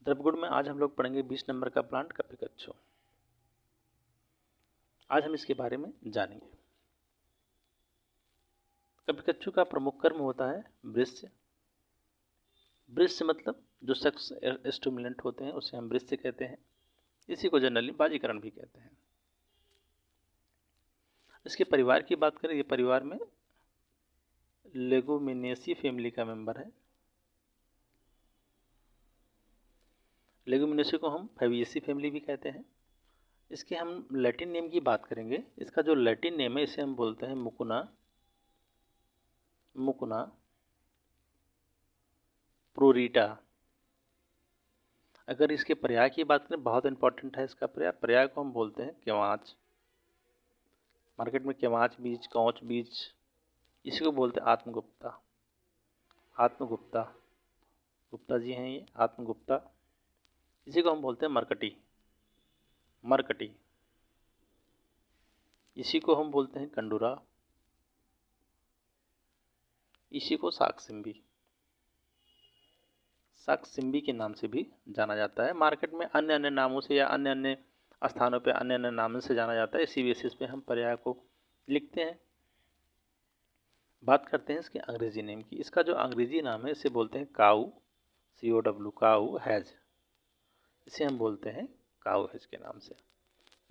द्रवगुण में आज हम लोग पढ़ेंगे 20 नंबर का प्लांट कपिकच्छु। आज हम इसके बारे में जानेंगे। कपिकच्छु का प्रमुख कर्म होता है वृष्य। वृष्य मतलब जो सेक्स स्टिमुलेंट होते हैं उसे हम वृष्य कहते हैं। इसी को जनरली बाजीकरण भी कहते हैं। इसके परिवार की बात करें, ये परिवार में लेगुमिनेसी फैमिली का मेंबर है। लेगुमिनेसी को हम फैबिएसी फैमिली भी कहते हैं। इसके हम लैटिन नेम की बात करेंगे। इसका जो लैटिन नेम है इसे हम बोलते हैं मुकुना प्रोरीटा। अगर इसके पर्याय की बात करें, बहुत इंपॉर्टेंट है इसका पर्याय को हम बोलते हैं केवाच। मार्केट में केवाच बीज, कौच बीज, इसी को बोलते हैं आत्मगुप्ता। गुप्ता जी हैं ये, आत्मगुप्ता। इसी को हम बोलते हैं मरकटी। इसी को हम बोलते हैं कंडूरा। इसी को साक्सिम्बी के नाम से भी जाना जाता है। मार्केट में अन्य अन्य नामों से या अन्य अन्य स्थानों पे अन्य अन्य नामों से जाना जाता है। इसी बेसिस पे हम पर्याय को लिखते हैं। बात करते हैं इसके अंग्रेजी नेम की। इसका जो अंग्रेजी नाम है इसे बोलते हैं काऊ, COW, काऊ हैज। इसे हम बोलते हैं काऊ हैज के नाम से।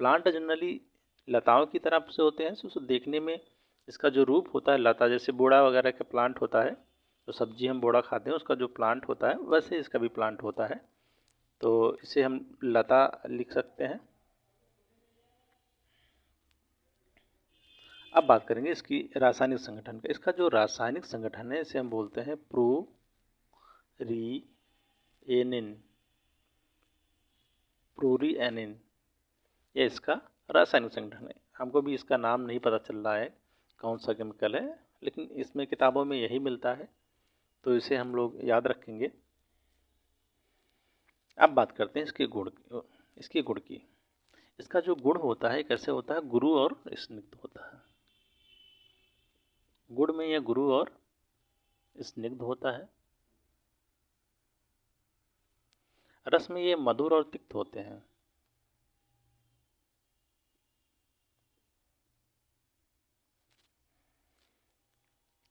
प्लांट जनरली लताओं की तरफ से होते हैं, तो देखने में इसका जो रूप होता है लता, जैसे बोड़ा वगैरह का प्लांट होता है, तो सब्जी हम बोड़ा खाते हैं, उसका जो प्लांट होता है वैसे इसका भी प्लांट होता है। तो इसे हम लता लिख सकते हैं। अब बात करेंगे इसकी रासायनिक संगठन का। इसका जो रासायनिक संगठन है इसे हम बोलते हैं प्रूरिएनिन। ये इसका रासायनिक संगठन है। हमको भी इसका नाम नहीं पता चल रहा है कौन सा केमिकल है, लेकिन इसमें किताबों में यही मिलता है, तो इसे हम लोग याद रखेंगे। अब बात करते हैं इसके गुण की। इसका जो गुण होता है कैसे होता है, गुरु और स्निग्ध होता है। गुड़ में यह गुरु और स्निग्ध होता है। रस में ये मधुर और तिक्त होते हैं।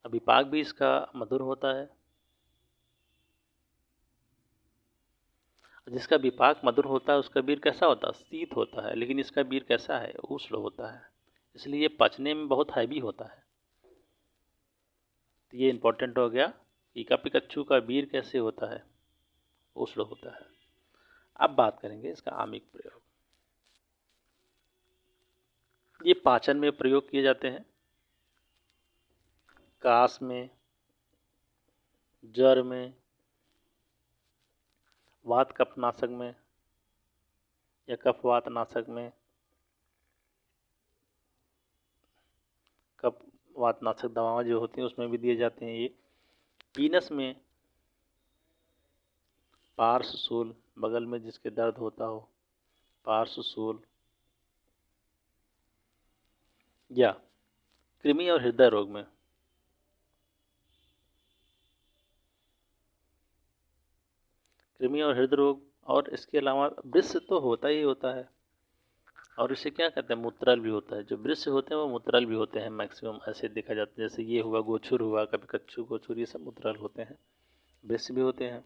विपाक भी इसका मधुर होता है। जिसका विपाक मधुर होता है उसका बीर कैसा होता है, शीत होता है, लेकिन इसका बीर कैसा है, उष्ण होता है। इसलिए ये पचने में बहुत हैवी होता है। तो ये इंपॉर्टेंट हो गया कि कपिकच्छु का बीर कैसे होता है, उष्ण होता है। अब बात करेंगे इसका आमिक प्रयोग। ये पाचन में प्रयोग किए जाते हैं, कास में, ज्वर में, वात कफनाशक में या कफवात नाशक में, कफवात नाशक दवाएं जो होती हैं उसमें भी दिए जाते हैं। ये पीनस में, पार्श्वशूल, बगल में जिसके दर्द होता हो, पार्श्वशूल, या कृमि और हृदय रोग में। कृमि और हृदय रोग, और इसके अलावा वृष्य तो होता ही होता है, और इसे क्या कहते हैं, मूत्रल भी होता है। जो वृष्य होते हैं वो मूत्रल भी होते हैं मैक्सिमम, ऐसे देखा जाता है। जैसे ये हुआ गोछुर हुआ, कपिकच्छु, गोछुर, ये सब मूत्रल होते हैं, वृष्य भी होते हैं।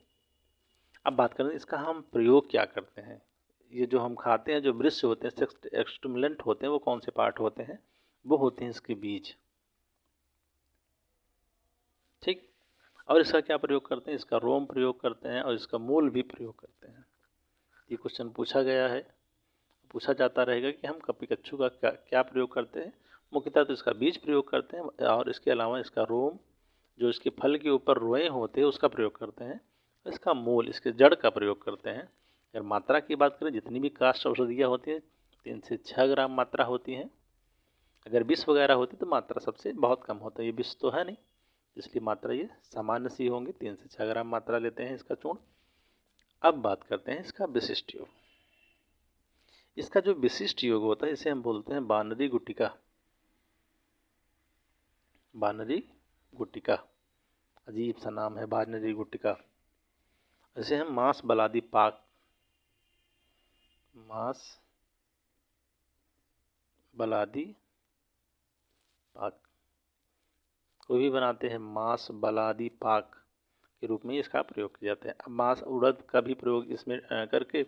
अब बात करें इसका हम प्रयोग क्या करते हैं। ये जो हम खाते हैं, जो वृष्य होते हैं, एक्सटिमुलेंट होते हैं, वो कौन से पार्ट होते हैं, वो होते हैं इसके बीज। ठीक। और इसका क्या प्रयोग करते हैं, इसका रोम प्रयोग करते हैं और इसका मूल भी प्रयोग करते हैं। ये क्वेश्चन पूछा गया है, पूछा जाता रहेगा कि हम कपिकच्छु का क्या प्रयोग करते हैं। मुख्यतः तो इसका बीज प्रयोग करते हैं, और इसके अलावा इसका रोम, जो इसके फल के ऊपर रोए होते हैं, उसका प्रयोग करते हैं। इसका मूल, इसके जड़ का प्रयोग करते हैं। अगर मात्रा की बात करें, जितनी भी काष्ठ औषधियाँ होती हैं 3 से 6 ग्राम मात्रा होती है। अगर विष वगैरह होती तो मात्रा सबसे बहुत कम होता है। ये विष तो है नहीं, इसलिए मात्रा ये सामान्य सी होंगी, 3 से 6 ग्राम मात्रा लेते हैं इसका चूर्ण। अब बात करते हैं इसका विशिष्ट योग। इसका जो विशिष्ट योग होता है इसे हम बोलते हैं बानरी गुटिका। अजीब सा नाम है, बानरी गुटिका। इसे हम मांस बलादी पाक मांस बलादी पाक। कोई भी बनाते हैं मांस बलादी पाक के रूप में इसका प्रयोग किया जाता है। अब मांस उड़द का भी प्रयोग इसमें करके,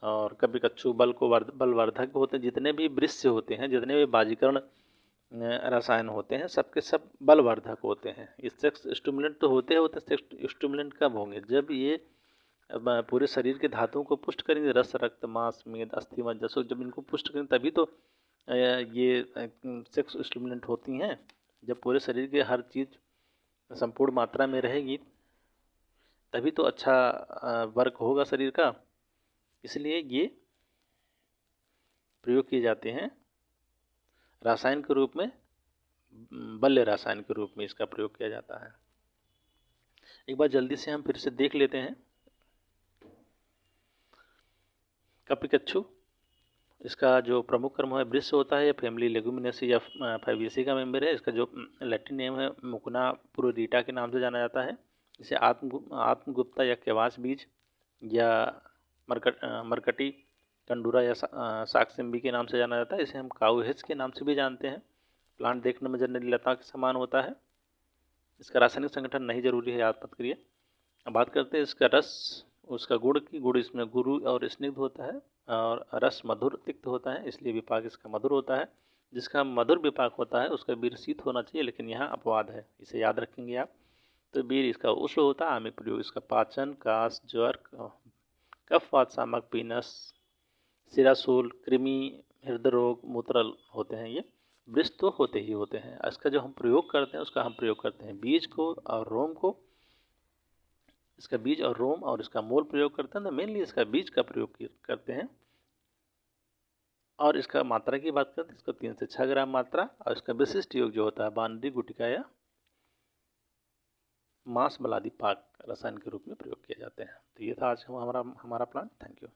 और कभी कच्छू बल को बलवर्धक होते हैं। जितने भी वृक्ष होते हैं, जितने भी बाजीकरण रसायन होते हैं, सबके सब बलवर्धक होते हैं। इस सेक्स स्टिमुलेंट तो होते हैं। सेक्स स्टिमुलेंट कब होंगे? जब ये पूरे शरीर के धातुओं को पुष्ट करेंगे, रस रक्त मांस मेद अस्थि मज्जा, जब इनको पुष्ट करेंगे तभी तो ये सेक्स स्टिमुलेंट होती हैं। जब पूरे शरीर के हर चीज़ संपूर्ण मात्रा में रहेगी तभी तो अच्छा वर्क होगा शरीर का। इसलिए ये प्रयोग किए जाते हैं रासायन के रूप में, बल्य रसायन के रूप में इसका प्रयोग किया जाता है। एक बार जल्दी से हम फिर से देख लेते हैं। कपिकच्छु, इसका जो प्रमुख कर्म है वृक्ष होता है। फैमिली लेगुमिनेसी या फैबेसी का मेंबर है। इसका जो लैटिन नेम है मुकुना पुरोरीटा के नाम से जाना जाता है। इसे आत्मगुप्ता या केवास बीज या मरकटी कंडूरा या साक्सिम्बी के नाम से जाना जाता है। इसे हम काउहेज के नाम से भी जानते हैं। प्लांट देखने में जनरली लता के समान होता है। इसका रासायनिक संगठन नहीं जरूरी है, याद मत करिए। अब बात करते हैं इसका रस, उसका गुड़ की। गुड़ इसमें गुरु और स्निग्ध होता है, और रस मधुर तिक्त होता है, इसलिए विपाक इसका मधुर होता है। जिसका मधुर विपाक होता है उसका बीर शीत होना चाहिए, लेकिन यहाँ अपवाद है, इसे याद रखेंगे आप। तो बीर इसका उष्ण होता है। आमिक प्रयोग इसका पाचन, कास, ज्वर, कफवात सामक, पीनस, सिरासूल, कृमि, हृदय रोग, मूत्र होते हैं। ये वृक्ष तो होते ही होते हैं। इसका जो हम प्रयोग करते हैं उसका हम प्रयोग करते हैं बीज को और रोम को। इसका बीज और रोम और इसका मूल प्रयोग करते हैं। तो मेनली इसका बीज का प्रयोग करते हैं। और इसका मात्रा की बात करते हैं, इसका 3 से 6 ग्राम मात्रा। और इसका विशिष्ट योग जो होता है बानरी गुटिका या मांस बलादी पाक रसायन के रूप में प्रयोग किए जाते हैं। तो ये था आज हमारा प्लान। Thank you.